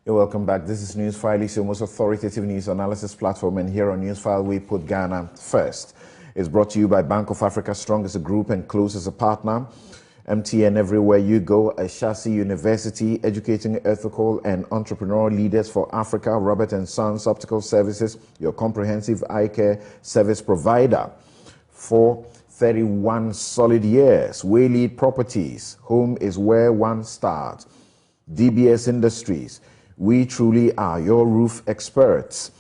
You're welcome back. This is Newsfile, it's your most authoritative news analysis platform, and here on Newsfile we put Ghana first. It's brought to you by Bank of Africa, strong as a group and close as a partner. MTN everywhere you go, Ashasi University, educating ethical and entrepreneurial leaders for Africa. Robert & Sons Optical Services, your comprehensive eye care service provider for 31 solid years. Waylead Properties, home is where one starts. DBS Industries, we truly are your roof experts.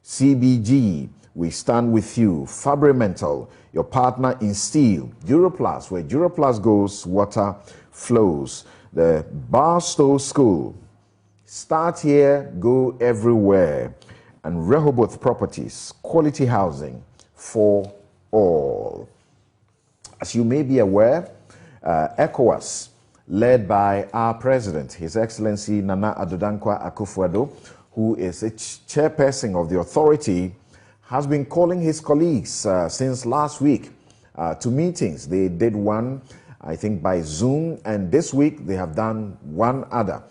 CBG, we stand with you. Fabrimental, your partner in steel. Duroplast, where Duroplast goes, water flows. The Barstow School, start here, go everywhere. And Rehoboth Properties, quality housing for all. As you may be aware, ECOWAS, led by our president, His Excellency Nana Addo Dankwa Akufo-Addo, who is a chairperson of the authority, has been calling his colleagues since last week to meetings. They did one, I think, by Zoom, and this week they have done one other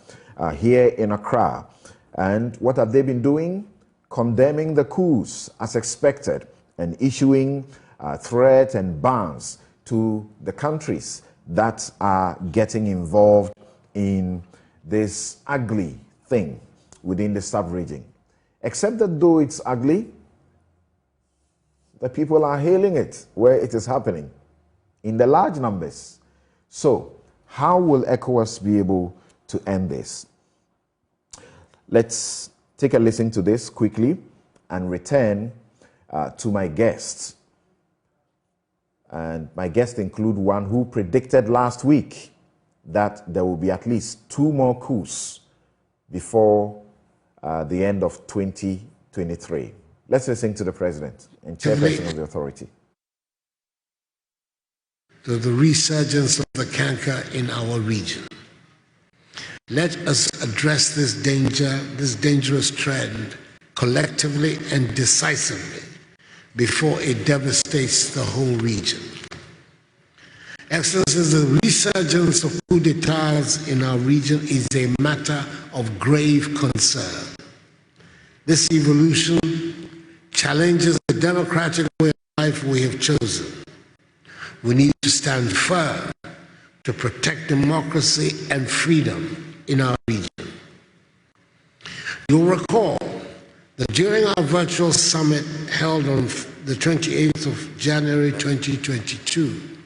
here in Accra. And what have they been doing? Condemning the coups as expected and issuing threats and bans to the countries that are getting involved in this ugly thing within the sub-region. Except that though it's ugly, the people are hailing it where it is happening in the large numbers. So how will ECOWAS be able to end this? Let's take a listen to this quickly and return to my guests. And my guests include one who predicted last week that there will be at least 2 more coups before the end of 2023. Let's listen to the president and chairperson of the authority. To the resurgence of the canker in our region. Let us address this dangerous trend collectively and decisively before it devastates the whole region. Excellencies, the resurgence of coup d'etats in our region is a matter of grave concern. This evolution challenges the democratic way of life we have chosen. We need to stand firm to protect democracy and freedom in our region. You'll recall that during our virtual summit held on the 28th of January 2022,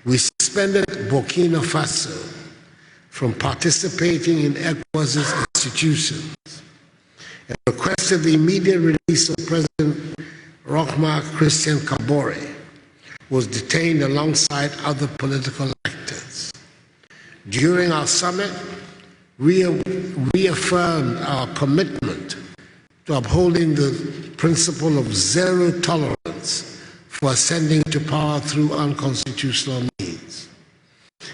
we suspended Burkina Faso from participating in ECOWAS's institutions and requested the immediate release of President Roch-Marc Christian Kabore, who was detained alongside other political actors. During our summit, we reaffirmed our commitment to upholding the principle of zero tolerance for ascending to power through unconstitutional means,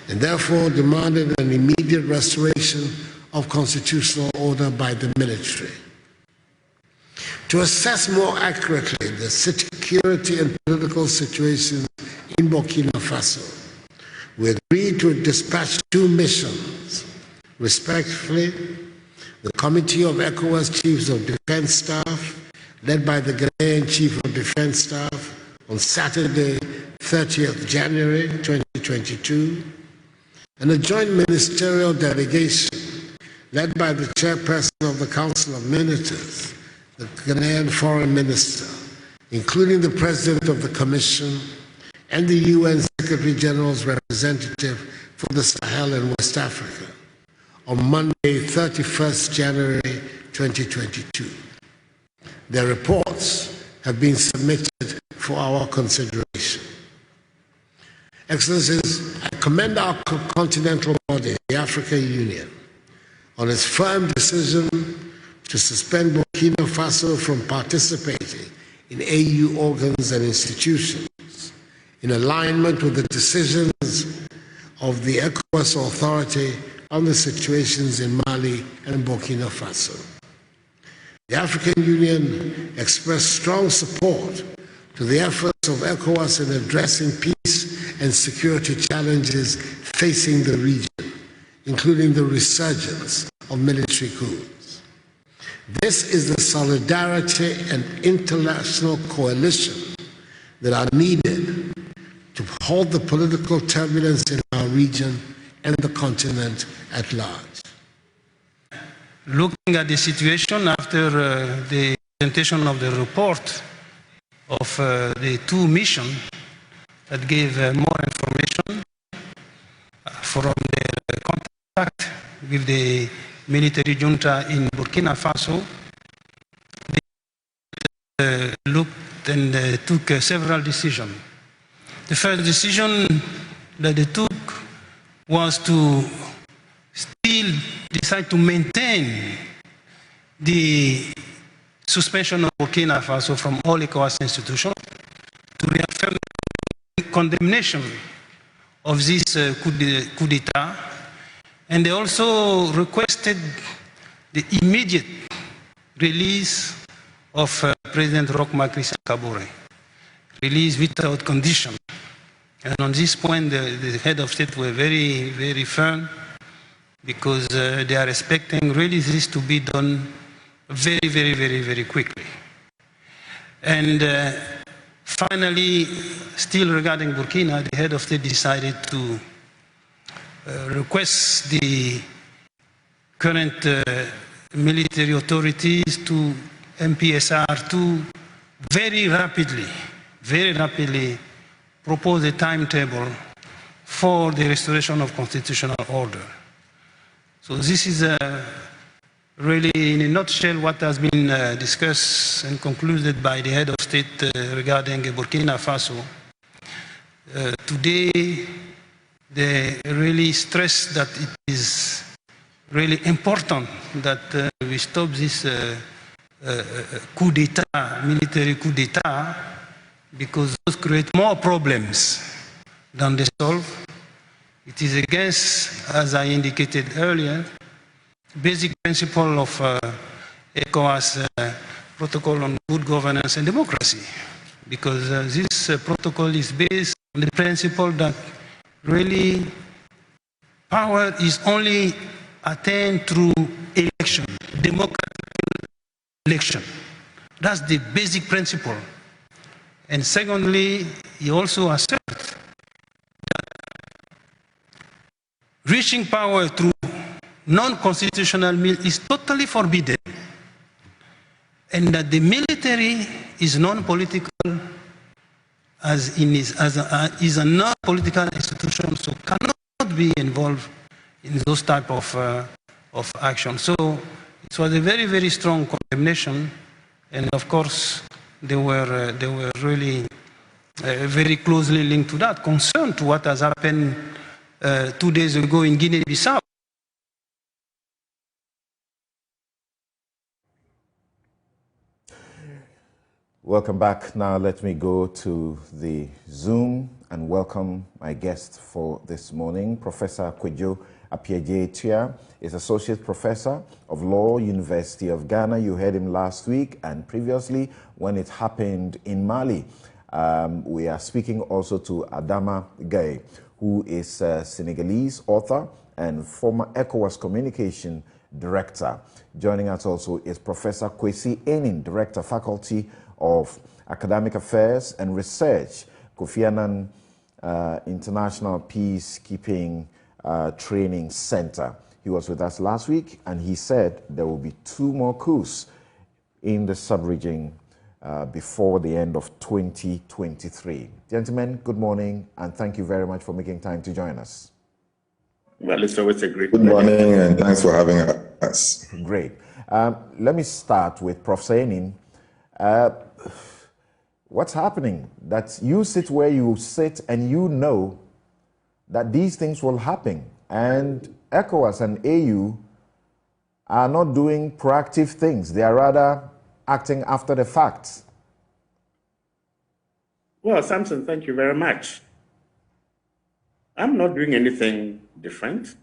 and therefore demanded an immediate restoration of constitutional order by the military. To assess more accurately the security and political situation in Burkina Faso, we agreed to dispatch 2 missions, respectively, the Committee of ECOWAS Chiefs of Defense Staff, led by the Ghanaian Chief of Defense Staff, on Saturday, 30th January 2022, and a joint ministerial delegation, led by the chairperson of the Council of Ministers, the Ghanaian Foreign Minister, including the President of the Commission and the UN Secretary General's representative for the Sahel and West Africa, on Monday, 31st January 2022. Their reports have been submitted for our consideration. Excellencies, I commend our continental body, the African Union, on its firm decision to suspend Burkina Faso from participating in AU organs and institutions, in alignment with the decisions of the ECOWAS Authority on the situations in Mali and Burkina Faso. The African Union expressed strong support to the efforts of ECOWAS in addressing peace and security challenges facing the region, including the resurgence of military coups. This is the solidarity and international coalition that are needed to halt the political turbulence in our region and the continent at large. Looking at the situation after the presentation of the report of the two missions that gave more information from the contact with the military junta in Burkina Faso, they looked and took several decisions. The first decision that they took was to still decide to maintain the suspension of Burkina Faso from all ECOWAS institutions, to reaffirm the condemnation of this coup d'etat, and they also requested the immediate release of President Roch Marc Christian Kabore, release without condition. And on this point, the head of state were very, very firm, because they are expecting really this to be done very, very, very, very quickly. And finally, still regarding Burkina, the head of state decided to request the current military authorities to MPSR to very rapidly propose a timetable for the restoration of constitutional order. So this is really, in a nutshell, what has been discussed and concluded by the head of state regarding Burkina Faso. Today, they really stress that it is really important that we stop this coup d'etat, military coup d'etat, because those create more problems than they solve. It is against, as I indicated earlier, basic principle of ECOWAS protocol on good governance and democracy, because this protocol is based on the principle that really power is only attained through election, democratic election. That's the basic principle. And secondly, he also asserts that reaching power through non-constitutional means is totally forbidden, and that the military is non-political, is a non-political institution, so cannot be involved in those type of action. So it was a very, very strong condemnation, and of course they were really very closely linked to that, concerned to what has happened 2 days ago in Guinea-Bissau. Welcome back. Now let me go to the Zoom and welcome my guest for this morning. Professor Kwadwo Appiagyei-Tuah is Associate Professor of Law, University of Ghana. You heard him last week and previously when it happened in Mali. We are speaking also to Adama Gaye, who is a Senegalese author and former ECOWAS Communication Director. Joining us also is Professor Kwesi Enin, Director, Faculty of Academic Affairs and Research, Kofi Annan International Peacekeeping Training Center. He was with us last week and he said there will be 2 more coups in the sub-region before the end of 2023. Gentlemen, good morning and thank you very much for making time to join us. Well, it's always a great Good morning and thanks for having us. Great. Let me start with Prof. Enin. What's happening? That you sit where you sit and you know that these things will happen, and ECOWAS and AU are not doing proactive things. They are rather acting after the fact. Well, Samson, thank you very much. I'm not doing anything different.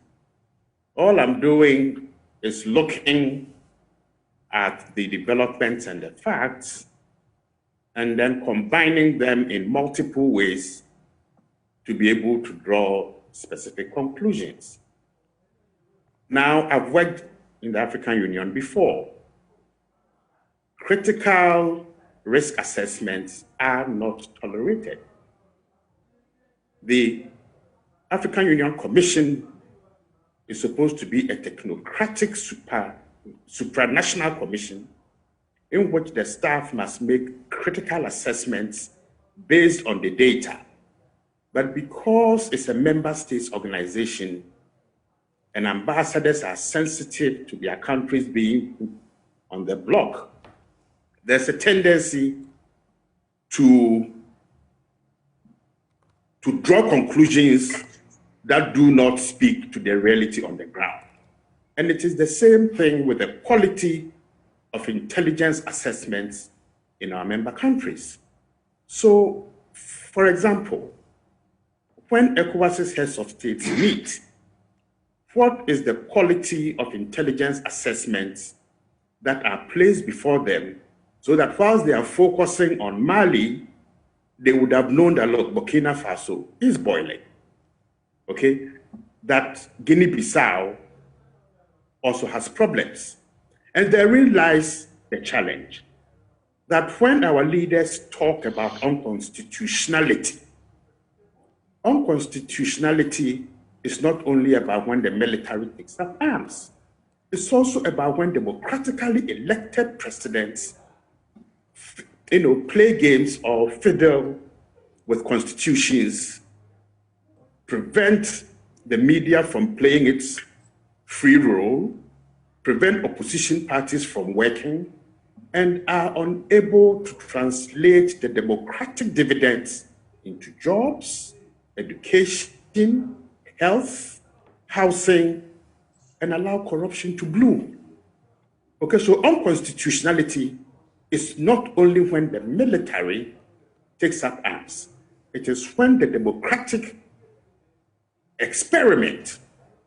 All I'm doing is looking at the developments and the facts and then combining them in multiple ways to be able to draw specific conclusions. Now, I've worked in the African Union before. Critical risk assessments are not tolerated. The African Union Commission is supposed to be a technocratic supranational commission in which the staff must make critical assessments based on the data. But because it's a member states organization and ambassadors are sensitive to their countries being on the block, there's a tendency to draw conclusions that do not speak to the reality on the ground. And it is the same thing with the quality of intelligence assessments in our member countries. So, for example, when ECOWAS's heads of states meet, what is the quality of intelligence assessments that are placed before them so that whilst they are focusing on Mali, they would have known that, look, Burkina Faso is boiling, okay? That Guinea-Bissau also has problems. And therein lies the challenge, that when our leaders talk about unconstitutionality is not only about when the military takes up arms. It's also about when democratically elected presidents play games or fiddle with constitutions, prevent the media from playing its free role, prevent opposition parties from working, and are unable to translate the democratic dividends into jobs, education, health, housing, and allow corruption to bloom. Okay, so unconstitutionality is not only when the military takes up arms, it is when the democratic experiment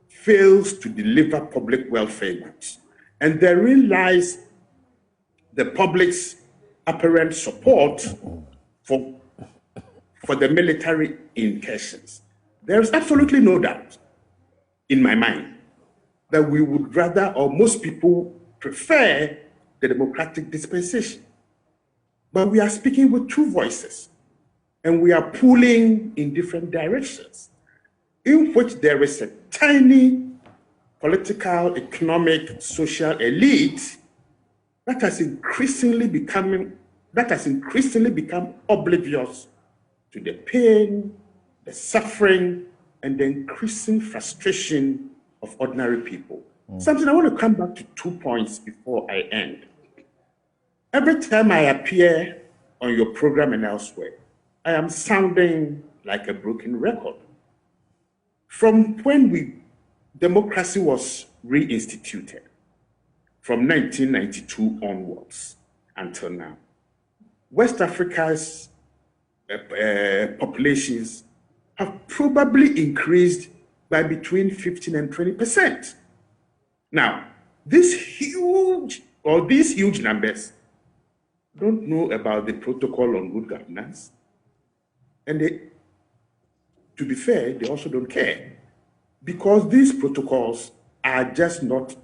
fails to deliver public welfare goods. And therein lies the public's apparent support for the military incursions. There is absolutely no doubt in my mind that we would rather, or most people prefer, the democratic dispensation. But we are speaking with two voices, and we are pulling in different directions, in which there is a tiny political, economic, social elite that has increasingly become oblivious to the pain, the suffering, and the increasing frustration of ordinary people. Samson, I want to come back to 2 points before I end. Every time I appear on your program and elsewhere, I am sounding like a broken record. From when democracy was reinstituted, from 1992 onwards until now, West Africa's populations have probably increased by between 15 and 20%. Now, these huge numbers don't know about the protocol on good governance, and to be fair, they also don't care, because these protocols are just not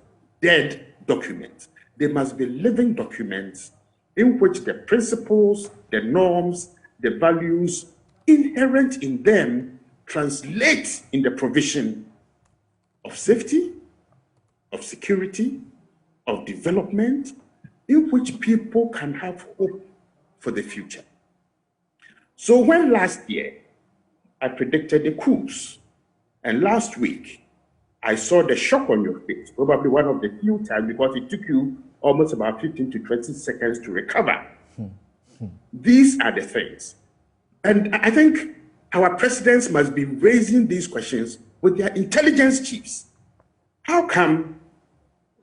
dead documents. They must be living documents in which the principles, the norms, the values inherent in them translate in the provision of safety, of security, of development, in which people can have hope for the future. So when last year I predicted the coups, and last week I saw the shock on your face, probably one of the few times, because it took you almost about 15 to 20 seconds to recover. These are the things. And I think our presidents must be raising these questions with their intelligence chiefs. How come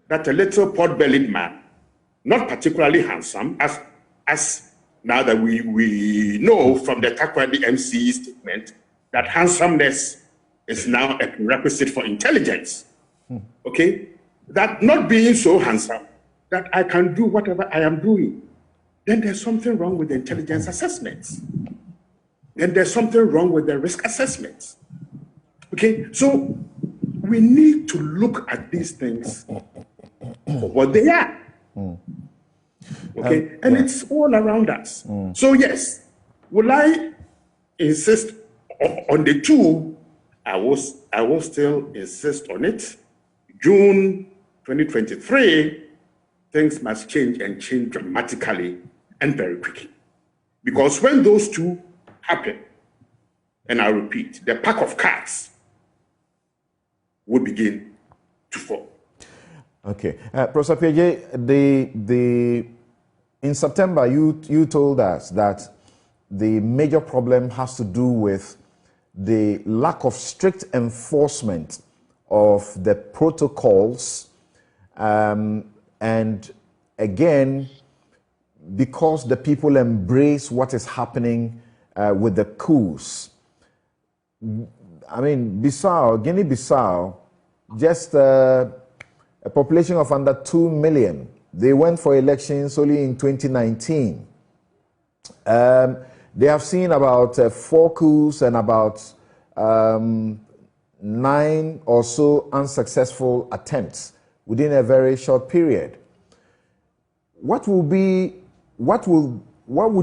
that a little pot-bellied man, not particularly handsome, as now that we know from the Takwadi MC statement, that handsomeness is now a prerequisite for intelligence, okay? That not being so handsome, that I can do whatever I am doing, then there's something wrong with the intelligence assessments. Then there's something wrong with the risk assessments. Okay, so we need to look at these things what they are. Okay, and it's all around us. So yes, will I insist on the two? I will still insist on it. June 2023, things must change and change dramatically and very quickly. Because when those two happen, and I repeat, the pack of cards will begin to fall. Okay. Professor Peje, in September, you told us that the major problem has to do with the lack of strict enforcement of the protocols, and again, because the people embrace what is happening with the coups. I mean, Guinea-Bissau, just a population of under 2 million. They went for elections only in 2019. They have seen about 4 coups and about 9 or so unsuccessful attempts within a very short period. What would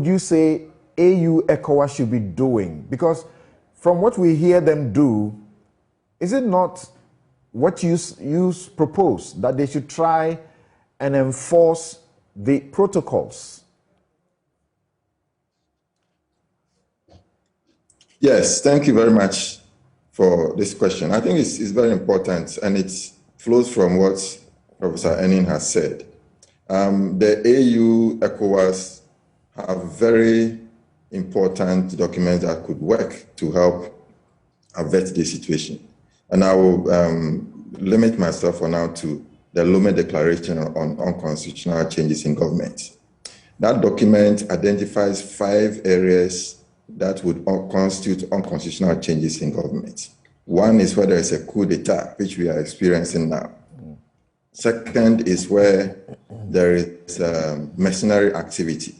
you say AU ECOWAS should be doing? Because from what we hear them do, is it not what you propose, that they should try and enforce the protocols? Yes, thank you very much for this question. I think it's very important, and it flows from what Professor Enin has said. The AU ECOWAS have very important documents that could work to help avert the situation. And I will limit myself for now to the Lomé Declaration on Unconstitutional Changes in Government. That document identifies 5 areas that would constitute unconstitutional changes in government. One is where there is a coup d'etat, which we are experiencing now. Second is where there is mercenary activity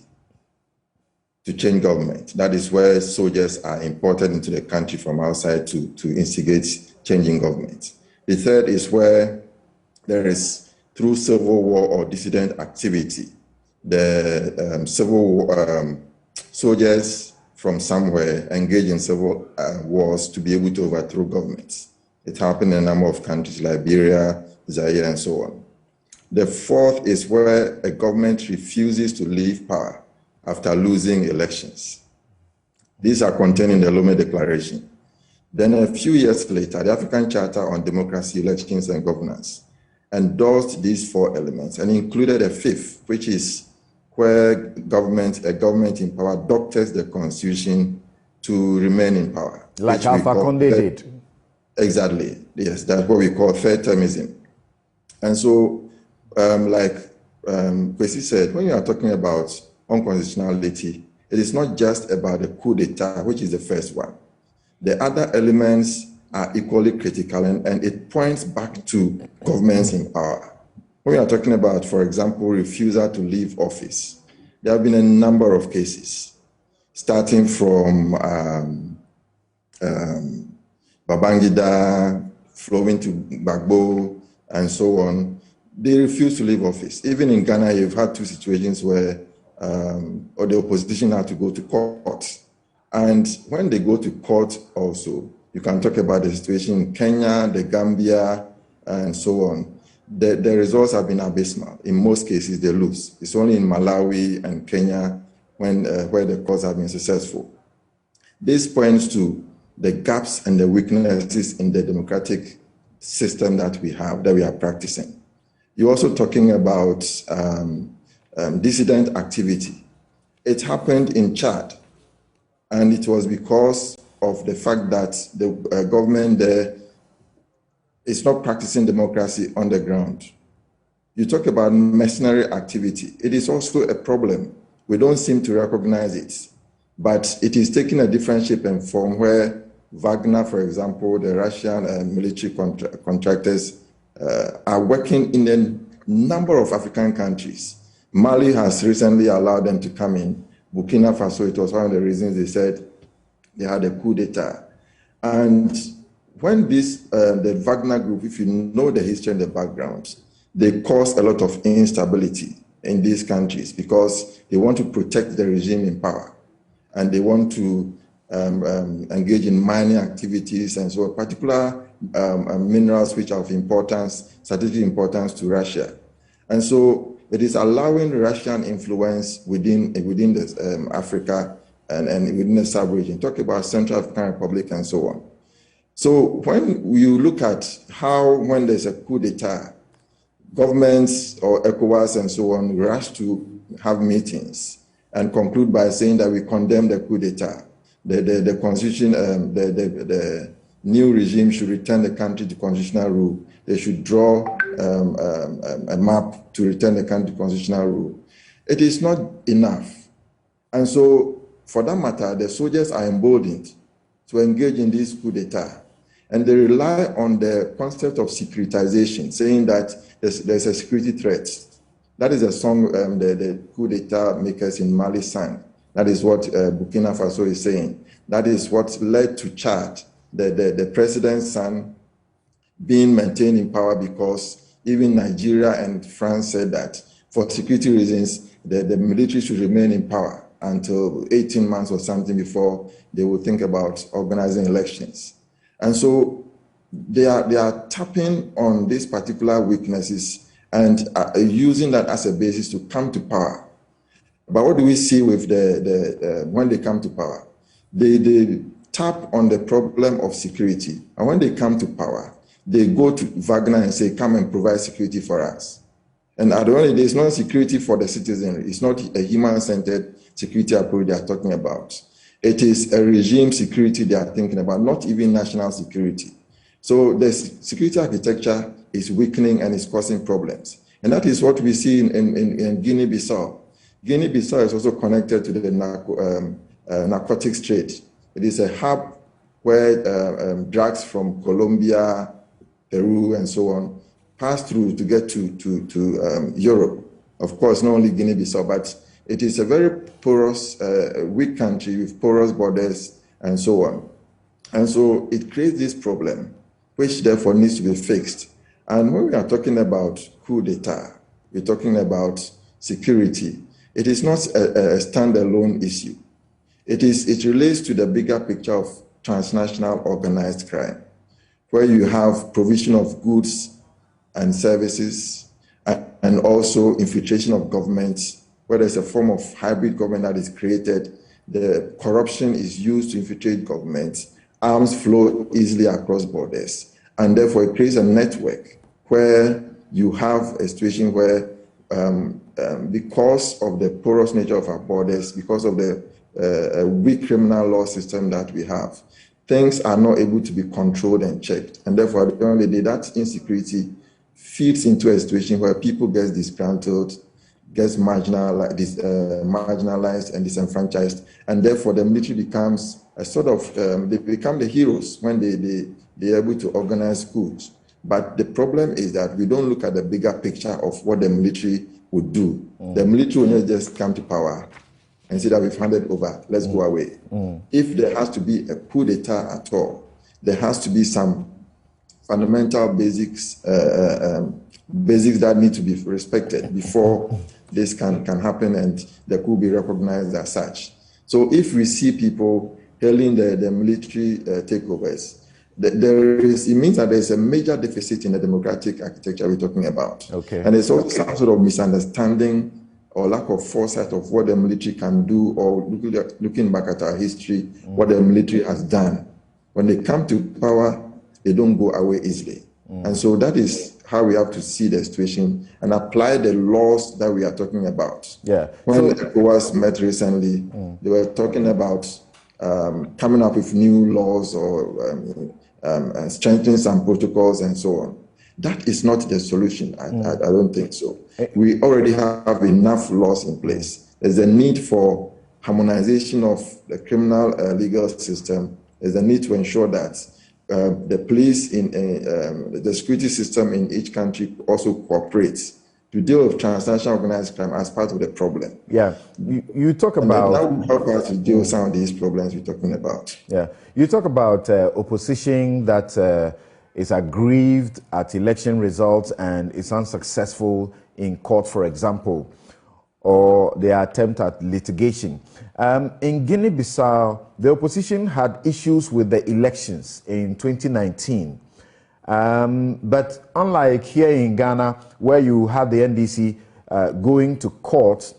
to change government. That is where soldiers are imported into the country from outside to instigate changing government. The third is where there is, through civil war or dissident activity, the soldiers from somewhere engage in civil wars to be able to overthrow governments. It happened in a number of countries, Liberia, Zaire, and so on. The fourth is where a government refuses to leave power after losing elections. These are contained in the Lomé Declaration. Then a few years later, the African Charter on Democracy, Elections, and Governance endorsed these 4 elements and included a 5th, which is where a government in power doctors the constitution to remain in power. Like Alpha Condé did. Exactly, yes, that's what we call third termism. And so, like Kwesi said, when you are talking about unconstitutionality, it is not just about the coup d'etat, which is the first one. The other elements are equally critical, and it points back to governments in power. When we are talking about, for example, refusal to leave office, there have been a number of cases, starting from Babangida, flowing to Gbagbo, and so on. They refuse to leave office. Even in Ghana, you've had 2 situations where the opposition had to go to court. And when they go to court also, you can talk about the situation in Kenya, the Gambia, and so on. The results have been abysmal. In most cases, they lose. It's only in Malawi and Kenya where the courts have been successful. This points to the gaps and the weaknesses in the democratic system that we have, that we are practicing. You're also talking about dissident activity. It happened in Chad, and it was because of the fact that the government there is not practicing democracy on the ground. You talk about mercenary activity. It is also a problem. We don't seem to recognize it, but it is taking a different shape and form where Wagner, for example, the Russian military contractors are working in a number of African countries. Mali has recently allowed them to come in. Burkina Faso, it was one of the reasons they said they had a coup d'etat. And when the Wagner group, if you know the history and the background, they cause a lot of instability in these countries because they want to protect the regime in power and they want to engage in mining activities and so particular minerals which are of importance, strategic importance to Russia. And so it is allowing Russian influence within Africa and within the sub-region. Talk about Central African Republic and so on. So when you look at how, when there's a coup d'etat, governments or ECOWAS and so on rush to have meetings and conclude by saying that we condemn the coup d'etat. The constitution, the new regime should return the country to constitutional rule. They should draw a map to return the country to constitutional rule. It is not enough. And so, for that matter, the soldiers are emboldened to engage in this coup d'etat. And they rely on the concept of securitization, saying that there's a security threat. That is a song the coup d'etat makers in Mali sang. That is what Burkina Faso is saying. That is what led to Chad, the president's son, being maintained in power because even Nigeria and France said that for security reasons, the military should remain in power until 18 months or something before they will think about organizing elections. And so they are tapping on these particular weaknesses and using that as a basis to come to power. But what do we see with when they come to power? They tap on the problem of security. And when they come to power, they go to Wagner and say, come and provide security for us. And at the end, there's no security for the citizen. It's not a human-centered security approach they are talking about. It is a regime security they are thinking about, not even national security. So the security architecture is weakening and is causing problems. And that is what we see in Guinea-Bissau. Guinea-Bissau is also connected to the narcotics trade. It is a hub where drugs from Colombia, Peru, and so on pass through to get to Europe. Of course, not only Guinea-Bissau, but it is a very porous, weak country with porous borders and so on. And so it creates this problem, which therefore needs to be fixed. And when we are talking about coup d'etat, we're talking about security. It is not a standalone issue. It relates to the bigger picture of transnational organized crime, where you have provision of goods and services and also infiltration of governments, where there's a form of hybrid government that is created. The corruption is used to infiltrate governments. Arms flow easily across borders. And therefore, it creates a network where you have a situation where because of the porous nature of our borders, because of the weak criminal law system that we have, things are not able to be controlled and checked. And therefore, at the end of the day, that insecurity feeds into a situation where people get disgruntled, gets marginalized and disenfranchised. And therefore, the military becomes a sort of, they become the heroes when they're able to organize coups. But the problem is that we don't look at the bigger picture of what the military would do. The military will not just come to power and say that we've handed over, let's go away. If there has to be a coup d'etat at all, there has to be some fundamental basics that need to be respected before this can happen and the coup be recognized as such. So if we see people hailing the military takeovers, it means that there's a major deficit in the democratic architecture we're talking about. Okay. And there's also some sort of misunderstanding or lack of foresight of what the military can do, or looking back at our history, what the military has done. When they come to power, they don't go away easily. And so that is how we have to see the situation and apply the laws that we are talking about. Yeah. When the ECOWAS met recently, they were talking about coming up with new laws or strengthening some protocols and so on. That is not the solution. I don't think so. We already have enough laws in place. There's a need for harmonization of the criminal legal system. There's a need to ensure that the police the security system in each country also cooperates to deal with transnational organized crime as part of the problem. Yeah, you talk about... that will help us to deal with some of these problems we're talking about. Yeah, you talk about opposition that is aggrieved at election results and is unsuccessful in court, for example, or their attempt at litigation. In Guinea-Bissau, the opposition had issues with the elections in 2019. But unlike here in Ghana, where you had the NDC going to court,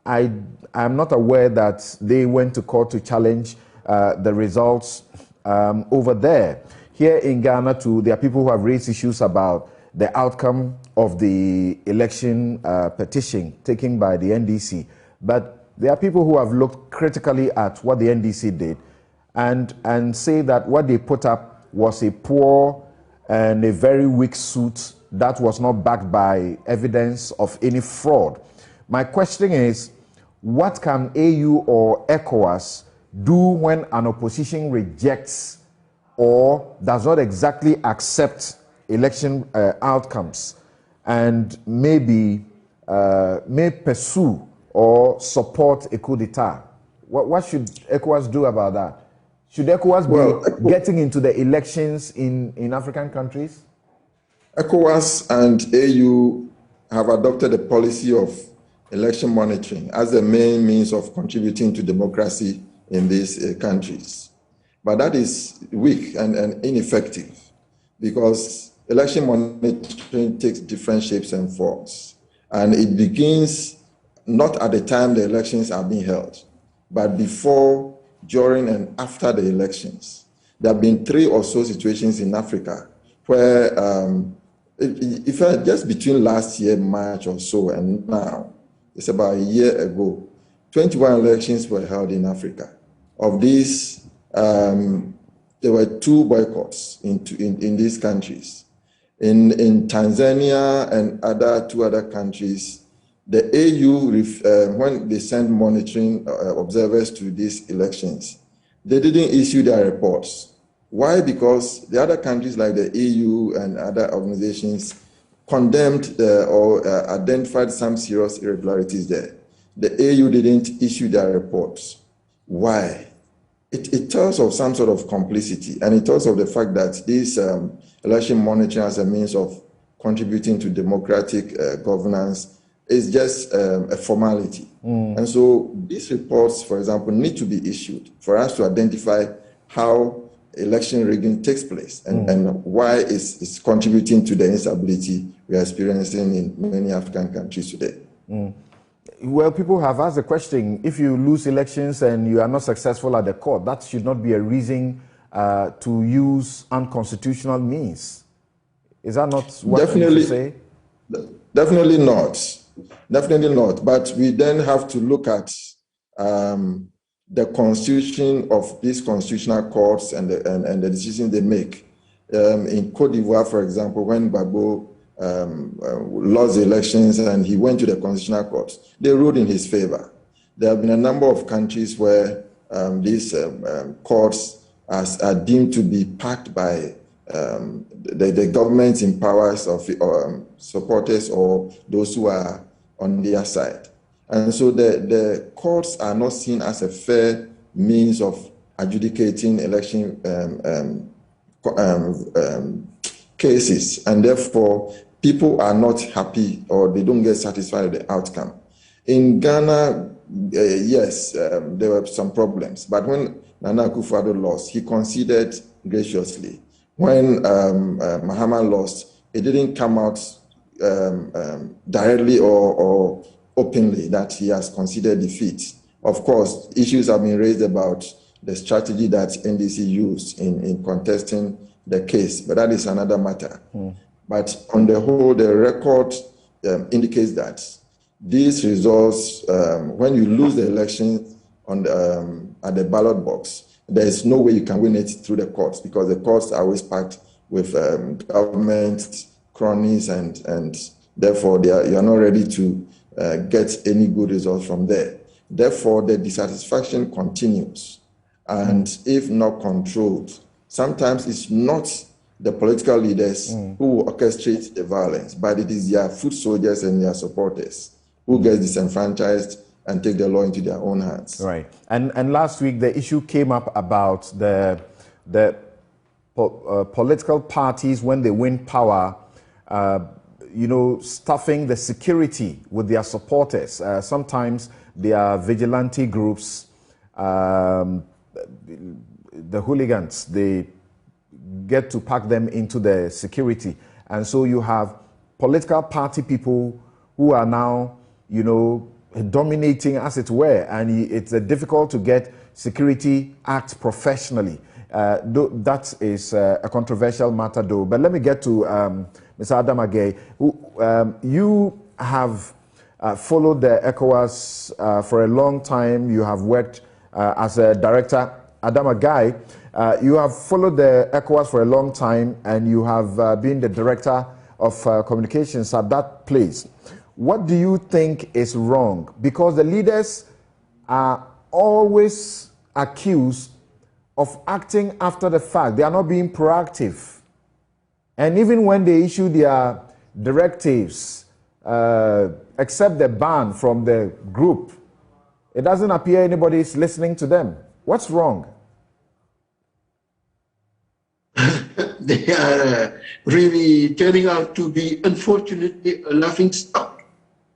I'm not aware that they went to court to challenge the results over there. Here in Ghana, too, there are people who have raised issues about the outcome of the election petition taken by the NDC. But there are people who have looked critically at what the NDC did and say that what they put up was a poor and a very weak suit that was not backed by evidence of any fraud. My question is, what can AU or ECOWAS do when an opposition rejects or does not exactly accept election outcomes and may pursue or support a coup d'etat? What should ECOWAS do about that? Should ECOWAS be getting into the elections in African countries? ECOWAS and AU have adopted a policy of election monitoring as the main means of contributing to democracy in these countries. But that is weak and ineffective because election monitoring takes different shapes and forms. And it begins not at the time the elections are being held, but before, during, and after the elections. There have been 3 or so situations in Africa where, just between last year, March or so, and now, it's about a year ago, 21 elections were held in Africa. Of these, there were 2 boycotts in these countries. In Tanzania and 2 other countries, the AU, when they sent monitoring observers to these elections, they didn't issue their reports. Why? Because the other countries like the EU and other organizations condemned or identified some serious irregularities there. The AU didn't issue their reports. Why? It tells of some sort of complicity, and it tells of the fact that this election monitoring as a means of contributing to democratic governance is just a formality. And so these reports, for example, need to be issued for us to identify how election rigging takes place and why it's contributing to the instability we are experiencing in many African countries today. Well, people have asked the question, if you lose elections and you are not successful at the court, that should not be a reason to use unconstitutional means. Is that not what you say? Definitely not. Definitely not. But we then have to look at the constitution of these constitutional courts and the decisions they make. In Cote d'Ivoire, for example, when Gbagbo lost the elections and he went to the constitutional court, they ruled in his favor. There have been a number of countries where these courts are deemed to be packed by the governments in powers of supporters or those who are on their side. And so the courts are not seen as a fair means of adjudicating election cases, and therefore people are not happy or they don't get satisfied with the outcome. In Ghana, yes, there were some problems, but when Nana Akufo-Addo lost, he conceded graciously. When Mahama lost, it didn't come out directly or openly that he has conceded defeat. Of course, issues have been raised about the strategy that NDC used in contesting the case, but that is another matter. But on the whole, the record indicates that these results, when you lose the election at the ballot box, there is no way you can win it through the courts because the courts are always packed with government cronies, and therefore you are not ready to get any good results from there. Therefore, the dissatisfaction continues. And if not controlled, sometimes it's not the political leaders who will orchestrate the violence, but it is their foot soldiers and their supporters who get disenfranchised and take the law into their own hands. Right. And last week, the issue came up about the political parties, when they win power, stuffing the security with their supporters. Sometimes they are vigilante groups, the hooligans, they get to pack them into the security. And so you have political party people who are now, dominating, as it were, and it's difficult to get security act professionally. That is a controversial matter, though. But let me get to Mr. Adam Agay, who you have followed the ECOWAS for a long time. You have worked as a director. Adam Agay, you have followed the ECOWAS for a long time, and you have been the director of communications at that place. What do you think is wrong? Because the leaders are always accused of acting after the fact. They are not being proactive. And even when they issue their directives, except the ban from the group, it doesn't appear anybody is listening to them. What's wrong? They are really turning out to be, unfortunately, a laughingstock.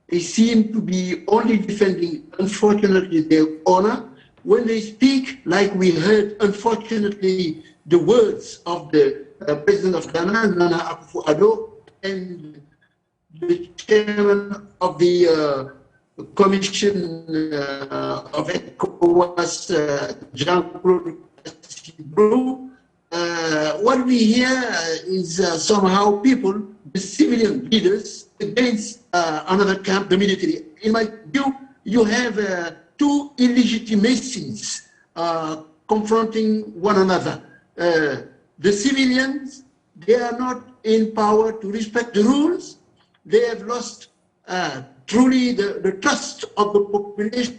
They seem to be only defending, unfortunately, their honor. When they speak, like we heard, unfortunately, the words of the President of Ghana, Nana Akufo-Addo, and the chairman of the Commission of ECOWAS, Jean-Claude Brou. What we hear is somehow people, the civilian leaders, against another camp, the military. In my view, you have two illegitimacies confronting one another. The civilians, they are not in power to respect the rules. They have lost truly the trust of the population.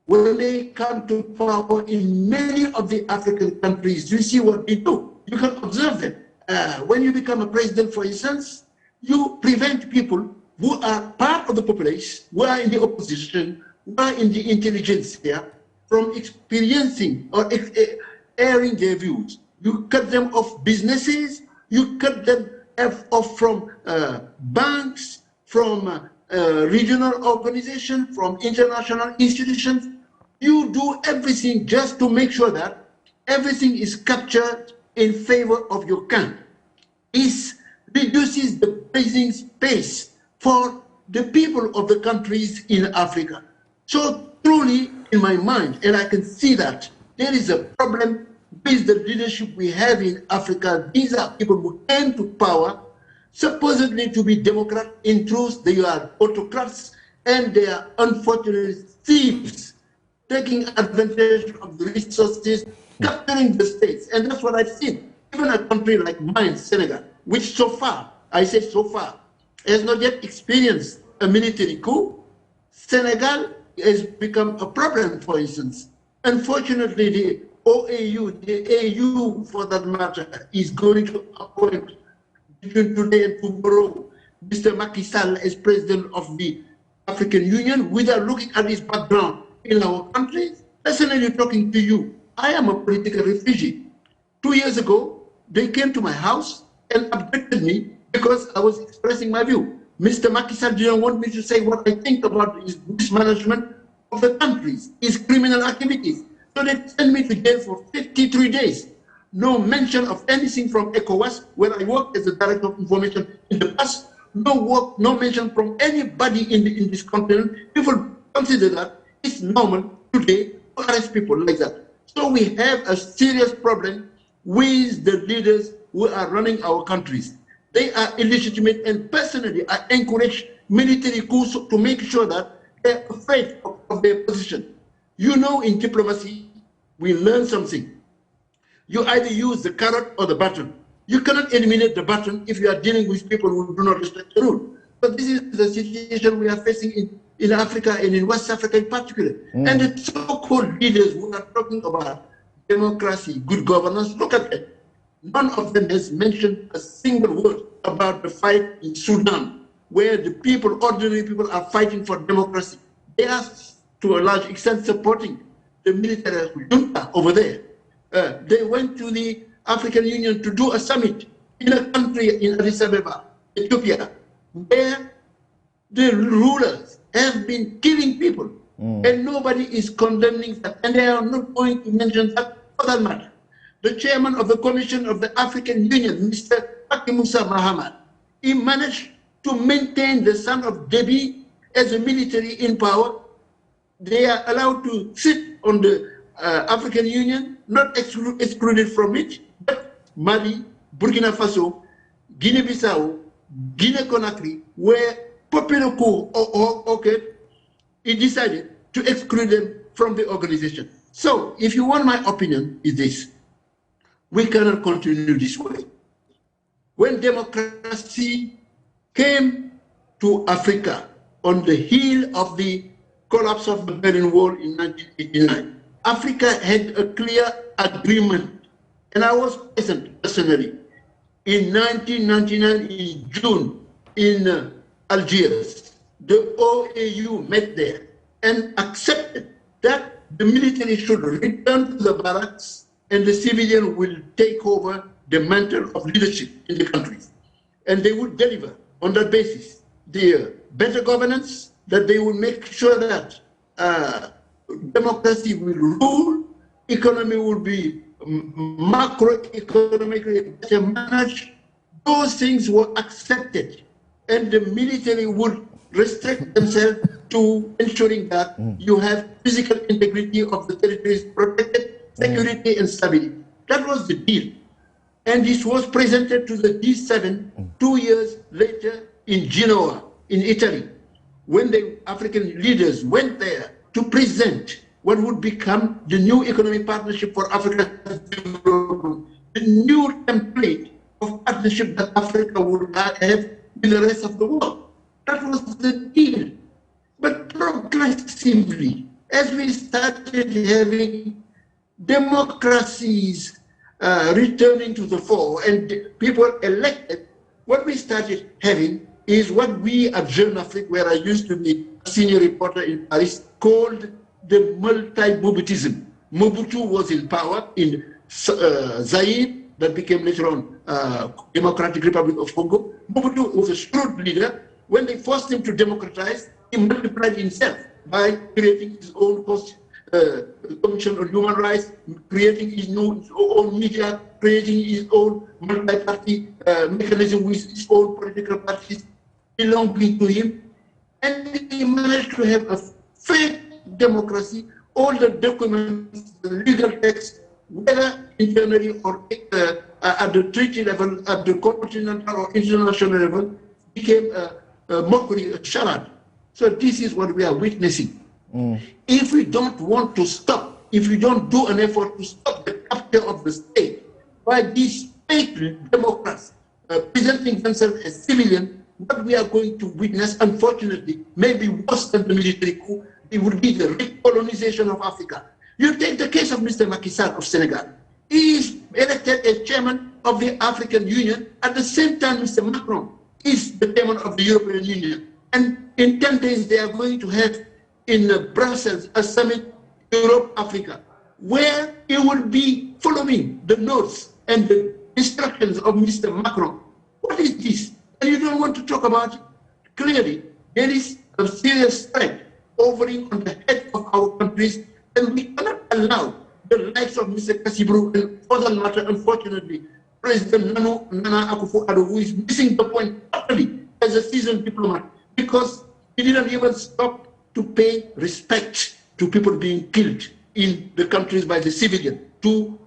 When they come to power in many of the African countries, you see what they do. You can observe them. When you become a president, for instance, you prevent people who are part of the population, who are in the opposition, who are in the intelligentsia, from experiencing or airing their views. You cut them off businesses, you cut them off from banks, from regional organizations, from international institutions. You do everything just to make sure that everything is captured in favor of your camp. This reduces the breathing space for the people of the countries in Africa. So truly, in my mind, and I can see that there is a problem with the leadership we have in Africa. These are people who came to power supposedly to be democrats. In truth, they are autocrats, and they are unfortunately thieves, taking advantage of the resources, capturing the states. And that's what I've seen. Even a country like mine, Senegal, which so far, I say so far, has not yet experienced a military coup. Senegal has become a problem, for instance. Unfortunately, the OAU, the AU for that matter, is going to appoint between today and tomorrow Mr. Macky Sall as president of the African Union without looking at his background in our country. Personally talking to you, I am a political refugee. 2 years ago, they came to my house and abducted me because I was expressing my view. Mr. Macky Sall didn't want me to say what I think about his mismanagement of the countries, his criminal activities. So they sent me to jail for 53 days. No mention of anything from ECOWAS, where I worked as a director of information in the past. No mention from anybody in this continent. People consider that it's normal today to arrest people like that. So we have a serious problem with the leaders who are running our countries. They are illegitimate, and personally, I encourage military coups to make sure that they're afraid of their position. You know, in diplomacy, we learn something. You either use the carrot or the button. You cannot eliminate the button if you are dealing with people who do not respect the rule. But this is the situation we are facing in Africa and in West Africa in particular. And the so-called leaders who are talking about democracy, good governance, look at it. None of them has mentioned a single word about the fight in Sudan, where the people, ordinary people, are fighting for democracy. They are, to a large extent, supporting the military junta over there. They went to the African Union to do a summit in a country in Addis Ababa, Ethiopia, where the rulers have been killing people, and nobody is condemning that, and they are not going to mention that for that matter. The chairman of the Commission of the African Union, Mr. Faki Musa Mahamat, he managed to maintain the son of Debi as a military in power. They are allowed to sit on the African Union, not excluded from it, but Mali, Burkina Faso, Guinea-Bissau, Guinea-Conakry, where popular coup occurred, he decided to exclude them from the organization. So, if you want my opinion, is this: we cannot continue this way. When democracy came to Africa on the heel of the collapse of the Berlin Wall in 1989, Africa had a clear agreement, and I was present personally in 1999 in June in Algiers. The OAU met there and accepted that the military should return to the barracks and the civilian will take over the mantle of leadership in the countries. And they would deliver on that basis the better governance, that they will make sure that democracy will rule, economy will be macroeconomically better managed. Those things were accepted, and the military would restrict themselves to ensuring that you have physical integrity of the territories protected, security and stability. That was the deal. And this was presented to the G7 2 years later in Genoa, in Italy, when the African leaders went there to present what would become the new economic partnership for Africa, the new template of partnership that Africa would have with the rest of the world. That was the deal. But progressively, as we started having democracies returning to the fore and people elected, what we started having is what we at Jeune Afrique, where I used to be a senior reporter in Paris, called the multi-Mobutism. Mobutu was in power in Zaire, that became later on Democratic Republic of Congo. Mobutu was a shrewd leader. When they forced him to democratize, he multiplied himself by creating his own Commission on Human Rights, creating his own media, creating his own multi-party mechanism with his own political parties belonging to him. And he managed to have a fake democracy. All the documents, the legal texts, whether internally or at the treaty level, at the continental or international level, became a mockery, a charade. So this is what we are witnessing. If we don't want to stop, if we don't do an effort to stop the capture of the state by these fake democrats presenting themselves as civilian, what we are going to witness, unfortunately, maybe worse than the military coup, it would be the recolonization of Africa. You take the case of Mr. Macky Sall of Senegal. He is elected as chairman of the African Union. At the same time, Mr. Macron is the chairman of the European Union. And in 10 days, they are going to have in Brussels a summit, Europe-Africa, where it will be following the notes and the instructions of Mr. Macron. What is this? And you don't want to talk about it. Clearly, there is a serious threat hovering on the head of our countries, and we cannot allow the likes of Mr. Kasibru and, for that matter, unfortunately, President Nana Akufo-Addo, who is missing the point totally as a seasoned diplomat, because he didn't even stop to pay respect to people being killed in the countries by the civilian, to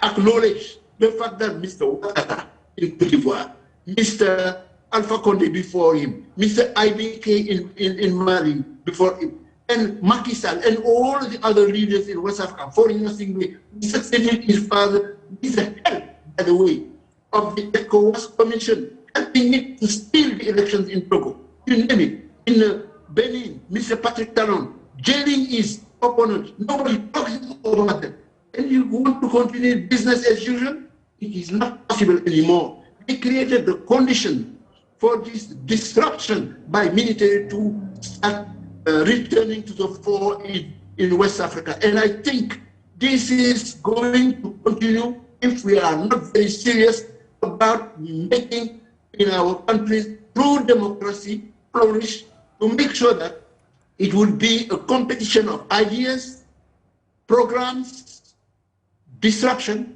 acknowledge the fact that Mr. Ouattara in Cote d'Ivoire, Mr. Alpha Condé before him, Mr. IBK in Mali before him, and Macky Sall and all the other leaders in West Africa, foreign nothing way, succeeded his father, is the head, by the way, of the ECOWAS Commission, helping it to steal the elections in Togo. You name it. In Benin, Mr. Patrick Talon, jailing his opponent. Nobody talks about that. And you want to continue business as usual? It is not possible anymore. They created the condition for this disruption by military to start returning to the fore in West Africa. And I think this is going to continue if we are not very serious about making in our country true democracy flourish, to make sure that it will be a competition of ideas, programs, disruption,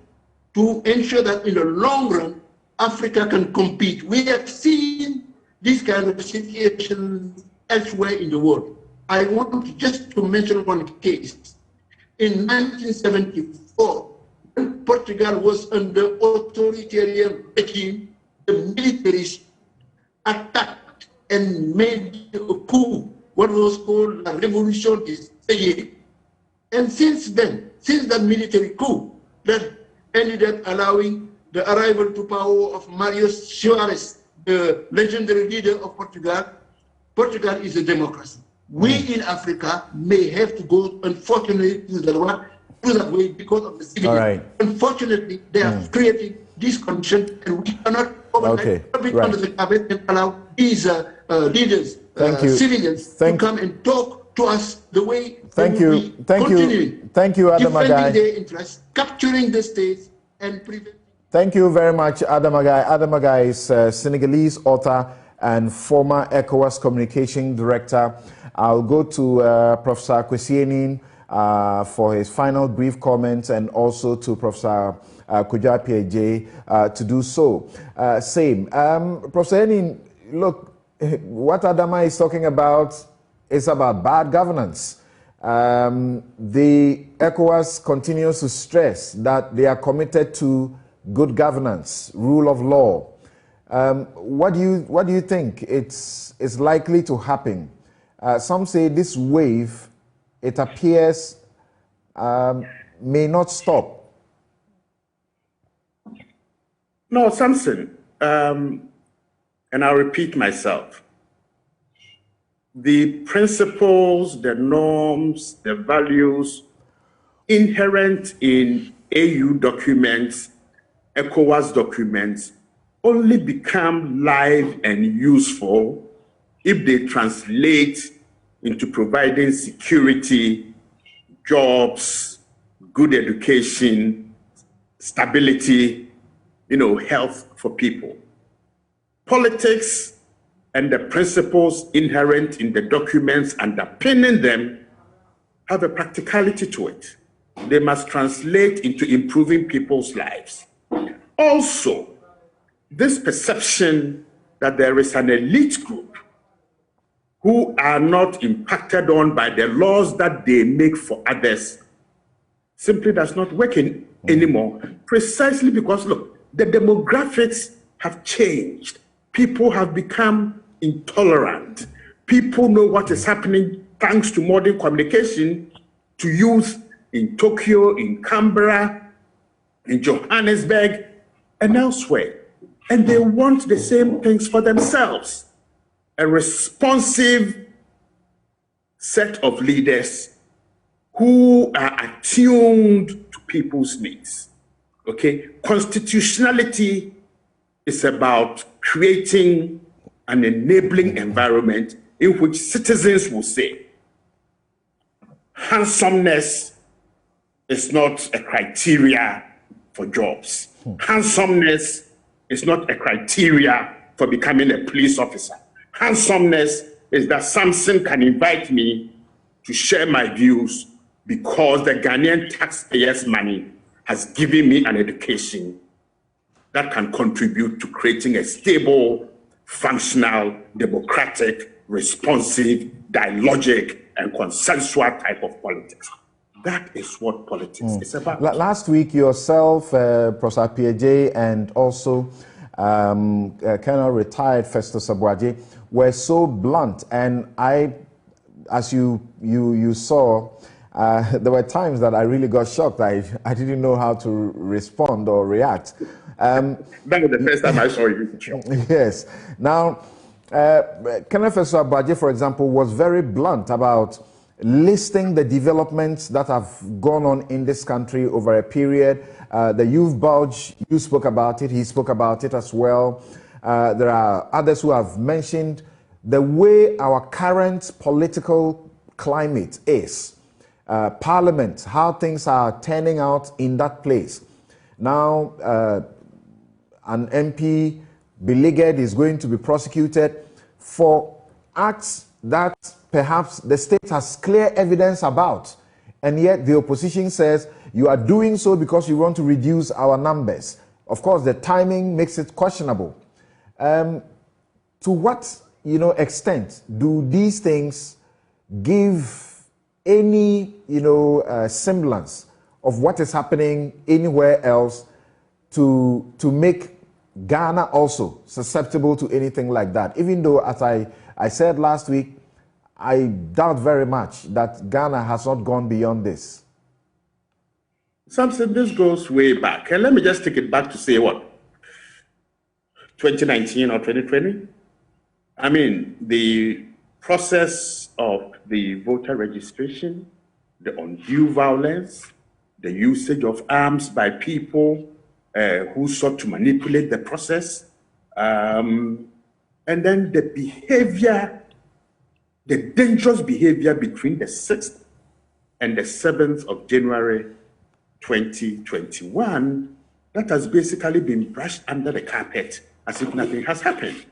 to ensure that in the long run, Africa can compete. We have seen this kind of situation elsewhere in the world. I want just to mention one case. In 1974, when Portugal was under authoritarian regime, the militaries attacked and made a coup, what was called la Révolution des Sayers. And since then, since that military coup, that ended up allowing the arrival to power of Mário Soares, the legendary leader of Portugal. Portugal is a democracy. We in Africa may have to go, unfortunately, to that way because of the civilians. Right. Unfortunately, they are creating this condition, and we cannot overnight put it under the carpet and allow these leaders, civilians, to come and talk to us the way Thank you, Adam defending their interests, capturing the states, and preventing. Thank you very much, Adam Agai. Adam Agai is a Senegalese author and former ECOWAS communication director. I'll go to Professor Kwesi for his final brief comments, and also to Professor Kujaa Piaget to do so. Same. Professor Enin, look, what Adama is talking about is about bad governance. The ECOWAS continues to stress that they are committed to good governance, rule of law. What do you think is likely to happen? Some say this wave, it appears, may not stop. No, Samson, and I'll repeat myself. The principles, the norms, the values inherent in AU documents, ECOWAS documents, only become live and useful if they translate into providing security, jobs, good education, stability, health for people. Politics and the principles inherent in the documents underpinning them have a practicality to it. They must translate into improving people's lives. Also, this perception that there is an elite group who are not impacted on by the laws that they make for others simply does not work anymore, precisely because, look, the demographics have changed. People have become intolerant. People know what is happening thanks to modern communication to youth in Tokyo, in Canberra, in Johannesburg, and elsewhere. And they want the same things for themselves. A responsive set of leaders who are attuned to people's needs. Okay? Constitutionality is about creating an enabling environment in which citizens will say, handsomeness is not a criteria for jobs. Handsomeness is not a criteria for becoming a police officer. Handsomeness is that Samson can invite me to share my views because the Ghanaian taxpayers' money has given me an education that can contribute to creating a stable, functional, democratic, responsive, dialogic, and consensual type of politics. That is what politics is about. Last week, yourself, Professor Piaget, and also Colonel retired Festus Abuaje were so blunt, and as you saw, there were times that I really got shocked. I didn't know how to respond or react. That was the first time I saw you. Yes. Now, Colonel Festus Abuaje, for example, was very blunt about listing the developments that have gone on in this country over a period. The youth bulge, you spoke about it, he spoke about it as well. There are others who have mentioned the way our current political climate is. Parliament, how things are turning out in that place. Now, an MP, beleaguered, is going to be prosecuted for acts that perhaps the state has clear evidence about. And yet the opposition says you are doing so because you want to reduce our numbers. Of course, the timing makes it questionable. To what extent do these things give any semblance of what is happening anywhere else to make Ghana also susceptible to anything like that? Even though, as I said last week, I doubt very much that Ghana has not gone beyond this. Samson, this goes way back. And let me just take it back to say what? 2019 or 2020? I mean, the process of the voter registration, the undue violence, the usage of arms by people who sought to manipulate the process, and then the behavior, the dangerous behavior between the 6th and the 7th of January 2021 that has basically been brushed under the carpet as if nothing has happened.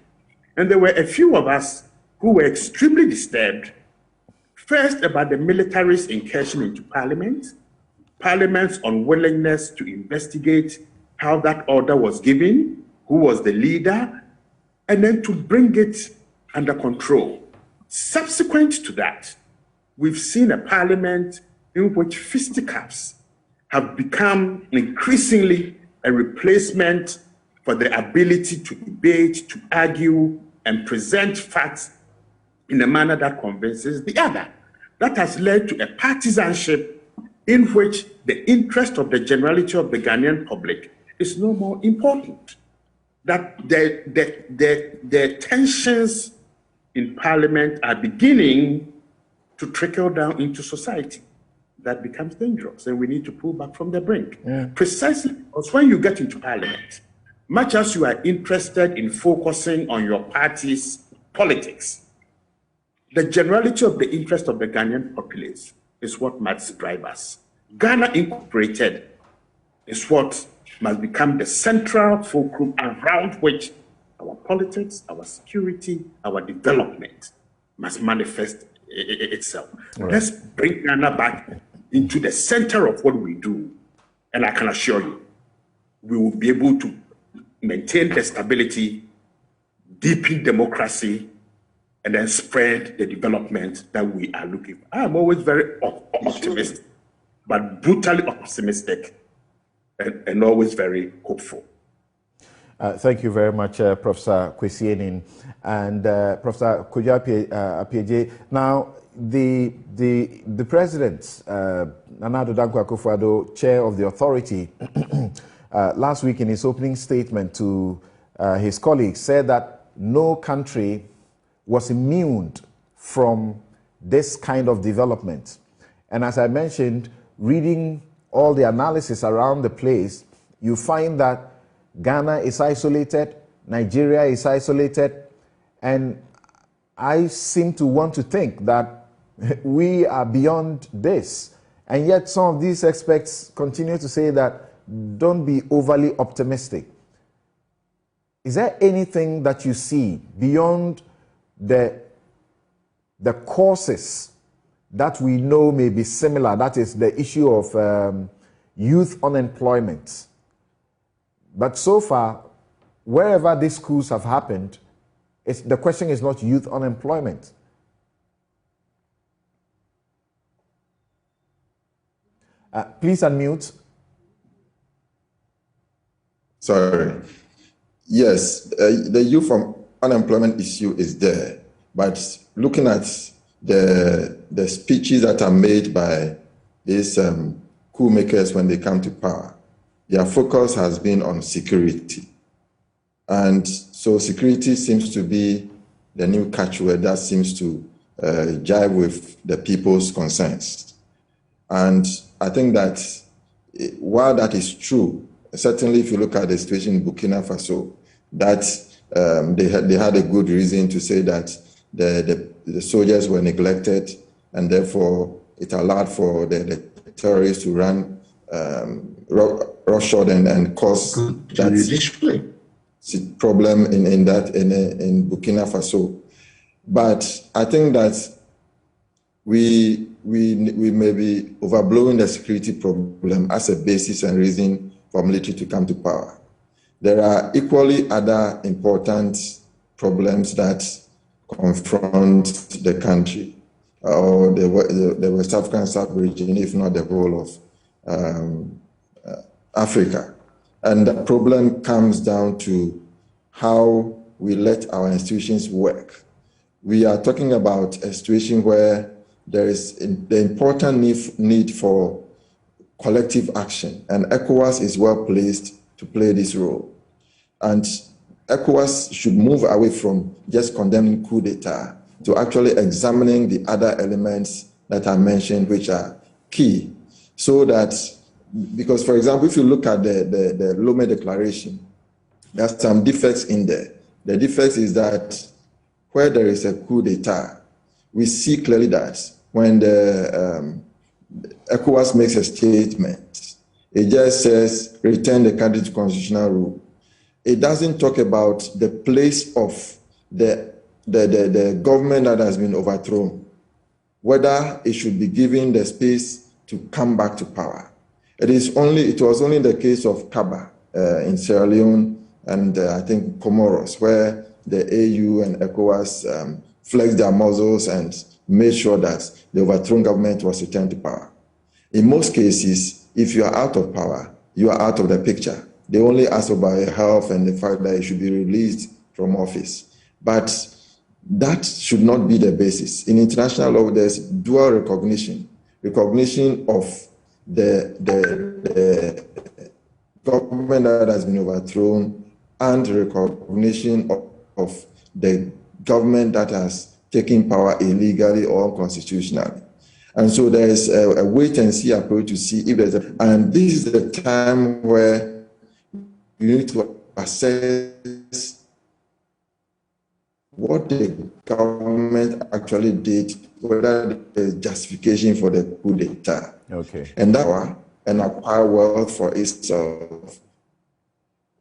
And there were a few of us who were extremely disturbed, first about the military's incursion into Parliament, Parliament's unwillingness to investigate how that order was given, who was the leader, and then to bring it under control. Subsequent to that, we've seen a Parliament in which fisticuffs have become increasingly a replacement for the ability to debate, to argue, and present facts in a manner that convinces the other. That has led to a partisanship in which the interest of the generality of the Ghanaian public is no more important. That the tensions in Parliament are beginning to trickle down into society. That becomes dangerous, and we need to pull back from the brink. Precisely because when you get into Parliament, much as you are interested in focusing on your party's politics, the generality of the interest of the Ghanaian populace is what must drive us. Ghana Incorporated is what must become the central fulcrum around which our politics, our security, our development must manifest itself. Right. Let's bring Ghana back into the center of what we do. And I can assure you, we will be able to maintain the stability, deepen democracy, and then spread the development that we are looking for. I'm always very optimistic, but brutally optimistic, and always very hopeful. Thank you very much, Professor Kwesi Enin and Professor Kojo Appiagyei. Now, the president, Nana Addo Dankwa Akufo-Addo, chair of the authority, last week in his opening statement to his colleagues, said that no country was immune from this kind of development. And as I mentioned, reading all the analysis around the place, you find that Ghana is isolated, Nigeria is isolated, and I seem to want to think that we are beyond this. And yet some of these experts continue to say that don't be overly optimistic. Is there anything that you see beyond the causes that we know may be similar? That is the issue of youth unemployment. But so far, wherever these coups have happened, the question is not youth unemployment. Please unmute. Sorry. Yes, the youth unemployment issue is there, but looking at the speeches that are made by these coup makers when they come to power, their focus has been on security. And so security seems to be the new catchword that seems to jive with the people's concerns. And I think that while that is true, certainly if you look at the situation in Burkina Faso, that they had a good reason to say that the soldiers were neglected, and therefore it allowed for the terrorists to run roughshod and cause that problem in Burkina Faso. But I think that we may be overblowing the security problem as a basis and reason for military to come to power. There are equally other important problems that confront the country or the West African sub-region, if not the whole of Africa. And the problem comes down to how we let our institutions work. We are talking about a situation where there is the important need for collective action, and ECOWAS is well placed to play this role. And ECOWAS should move away from just condemning coup d'etat to actually examining the other elements that I mentioned, which are key, so that, because for example, if you look at the Lomé Declaration, there's some defects in there. The defects is that where there is a coup d'etat, we see clearly that when the ECOWAS makes a statement, it just says return the country to constitutional rule. It doesn't talk about the place of the government that has been overthrown, whether it should be given the space to come back to power. It was only the case of Kaba in Sierra Leone and I think Comoros, where the AU and ECOWAS flexed their muscles and made sure that the overthrown government was returned to power. In most cases, if you are out of power, you are out of the picture. They only ask about your health and the fact that you should be released from office. But that should not be the basis. In international law, there's dual recognition of the government that has been overthrown and recognition of the government that has taken power illegally or unconstitutionally. And so there is a wait and see approach to see if there's and this is the time where you need to assess what the government actually did, whether there's justification for the coup d'etat. Okay. And that and acquire wealth for itself,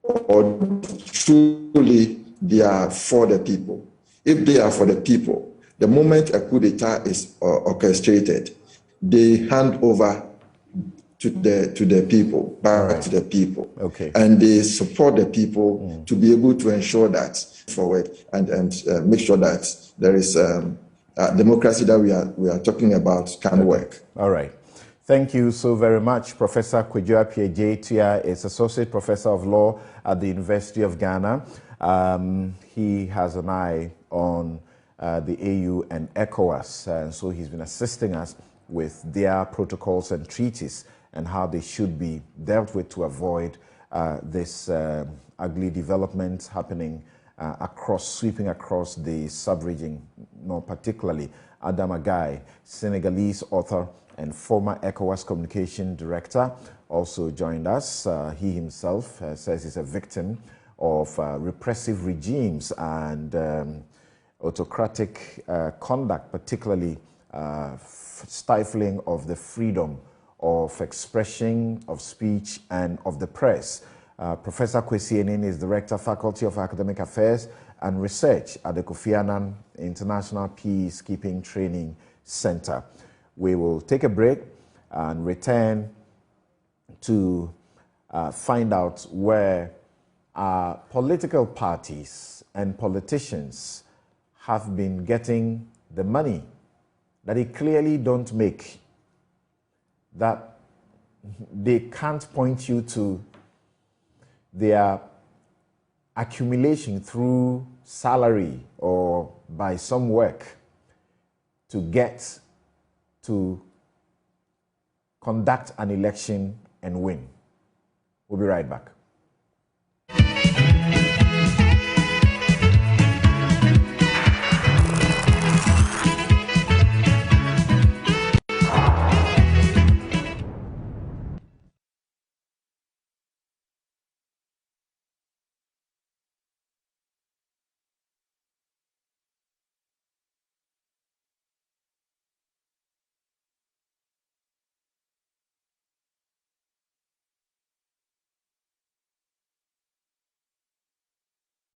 or truly they are for the people. If they are for the people, the moment a coup d'etat is orchestrated, they hand over to the people, back to the people. Okay. And they support the people to be able to ensure that forward and make sure that there is democracy that we are talking about can work. All right. Thank you so very much, Professor Kwadwo Appiah-Tia is Associate Professor of Law at the University of Ghana. He has an eye on the AU and ECOWAS, and so he's been assisting us with their protocols and treaties and how they should be dealt with to avoid this ugly development happening sweeping across the sub-region, more particularly. Adam Agai, Senegalese author and former ECOWAS communication director, also joined us. He himself says he's a victim of repressive regimes and autocratic conduct, particularly stifling of the freedom of expression, of speech, and of the press. Professor Kwesi Enin is Director, Faculty of Academic Affairs and Research at the Kofi Annan International Peacekeeping Training Center. We will take a break and return to find out where political parties and politicians have been getting the money that they clearly don't make, that they can't point you to their accumulation through salary or by some work to get to conduct an election and win. We'll be right back.